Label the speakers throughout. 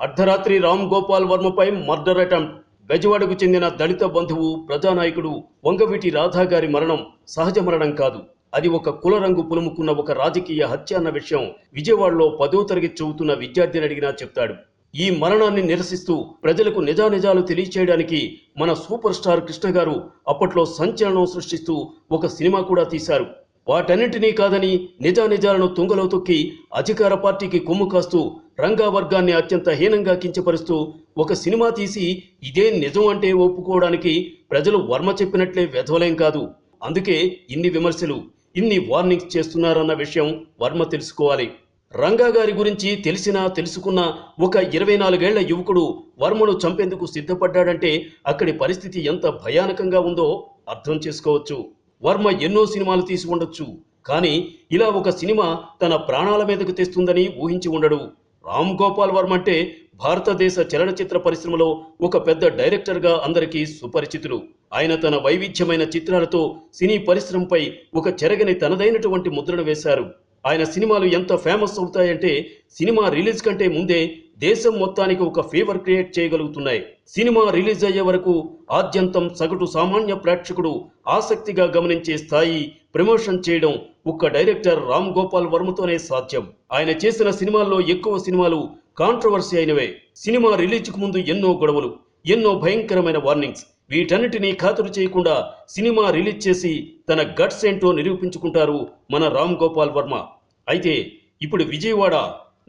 Speaker 1: అర్ధరాత్రి Ram Gopal వర్మపై murder attempt. బెజవాడకు చెందిన దళిత బంధువు ప్రజానాయకుడు వంగవీటి రాధా గారి మరణం సహజ మరణం కాదు. అది ఒక కుల రంగు పులుముకున్న ఒక రాజకీయ హత్య అన్న విషయం విజయవాడలో 10వ తరగతి చదువుతున్న విద్యార్థిని అడిగినా చెప్తాడు. ఈ మరణాన్ని నిరసిస్తూ ప్రజలకు నిజానిజాలు తెలియచేయడానికి మన సూపర్ స్టార్ కృష్ణ గారు అప్పట్లో సంచలనం సృష్టిస్తూ ఒక సినిమా కూడా తీశారు. వాటన్నింటినీ కాదని నిజానిజాలను తుంగలో తొక్కి అధికార పార్టీకి కొమ్ము కాస్తూ రంగా వర్గాన్ని అత్యంత హీనంగా కించపరుస్తూ ఒక సినిమా తీసి ఇదే నిజం అంటే ఒప్పుకోవడానికి ప్రజలు వర్మ చెప్పినట్లే వెధవలేం కాదు. అందుకే ఇన్ని విమర్శలు, ఇన్ని వార్నింగ్స్ చేస్తున్నారన్న విషయం వర్మ తెలుసుకోవాలి. రంగా గారి గురించి తెలిసినా తెలుసుకున్న ఒక 24 ఏళ్ల యువకుడు వర్మను చంపేందుకు సిద్ధపడ్డాడంటే అక్కడి పరిస్థితి ఎంత భయానకంగా ఉందో అర్థం చేసుకోవచ్చు. వర్మ ఎన్నో సినిమాలు తీసి ఉండొచ్చు, కానీ ఇలా ఒక సినిమా తన ప్రాణాల మీదకు తెస్తుందని ఊహించి ఉండడు. రామ్ గోపాల్ వర్మ అంటే భారతదేశ చలనచిత్ర పరిశ్రమలో ఒక పెద్ద డైరెక్టర్గా అందరికీ సుపరిచితులు. ఆయన తన వైవిధ్యమైన చిత్రాలతో సినీ పరిశ్రమపై ఒక చెరగని తనదైనటువంటి ముద్రను వేశారు. ఆయన సినిమాలు ఎంత ఫేమస్ అవుతాయంటే సినిమా రిలీజ్ కంటే ముందే దేశం మొత్తానికి ఒక ఫీవర్ క్రియేట్ చేయగలుగుతున్నాయి. సినిమా రిలీజ్ అయ్యే వరకు ఆద్యంతం సగటు సామాన్య ప్రేక్షకుడు ఆసక్తిగా గమనించే స్థాయి ప్రమోషన్ చేయడం ఒక్క డైరెక్టర్ రామ్ గోపాల్ వర్మతోనే సాధ్యం. ఆయన చేసిన సినిమాల్లో ఎక్కువ సినిమాలు కాంట్రవర్సీ అయినవే. సినిమా రిలీజ్కు ముందు ఎన్నో గొడవలు, ఎన్నో భయంకరమైన వార్నింగ్స్, వీటన్నిటినీ ఖాతరు చేయకుండా సినిమా రిలీజ్ చేసి తన గట్స్ ఏంటో నిరూపించుకుంటారు మన రామ్ గోపాల్ వర్మ. అయితే ఇప్పుడు విజయవాడ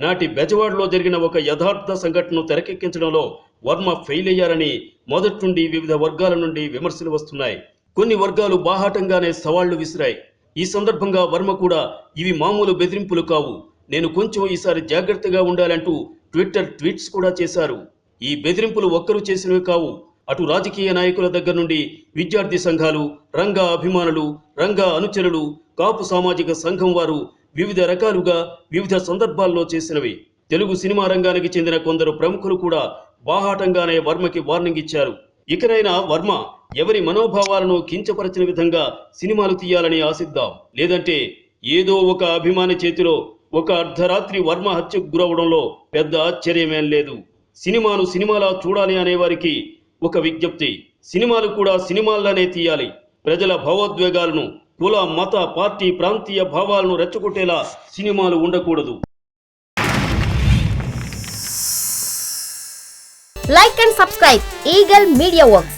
Speaker 1: నాటి బెజవాడలో జరిగిన ఒక యథార్థ సంఘటనను తెరకెక్కించడంలో వర్మ ఫెయిల్ అయ్యారని మొదటి నుండి వివిధ వర్గాల నుండి విమర్శలు వస్తున్నాయి. కొన్ని వర్గాలు బాహాటంగానే సవాళ్లు విసిరాయి. ఈ సందర్భంగా వర్మ కూడా ఇవి మామూలు బెదిరింపులు కావు, నేను కొంచెం ఈసారి జాగ్రత్తగా ఉండాలంటూ ట్విట్టర్ ట్వీట్స్ కూడా చేశారు. ఈ బెదిరింపులు ఒక్కరు చేసినవి కావు. అటు రాజకీయ నాయకుల దగ్గర నుండి విద్యార్థి సంఘాలు, రంగా అభిమానులు, రంగా అనుచరులు, కాపు సామాజిక సంఘం వారు వివిధ రకాలుగా వివిధ సందర్భాల్లో చేసినవి. తెలుగు సినిమా రంగానికి చెందిన కొందరు ప్రముఖులు కూడా బాహాటంగానే వర్మకి వార్నింగ్ ఇచ్చారు. ఇకనైనా వర్మ ఎవరి మనోభావాలను కించపరచిన విధంగా సినిమాలు తీయాలని ఆశిద్దాం. లేదంటే ఏదో ఒక అభిమాని చేతిలో ఒక అర్ధరాత్రి వర్మ హత్యకు గురవడంలో పెద్ద ఆశ్చర్యమేం లేదు. సినిమాను సినిమాలా చూడాలి అనేవారికి ఒక విజ్ఞప్తి, సినిమాలు కూడా సినిమాల్లానే తీయాలి. ప్రజల భావోద్వేగాలను, కుల, మత, పార్టీ, ప్రాంతీయ భావాలను రెచ్చగొట్టేలా సినిమాలు ఉండకూడదు.
Speaker 2: Like and subscribe Eagle Media Works.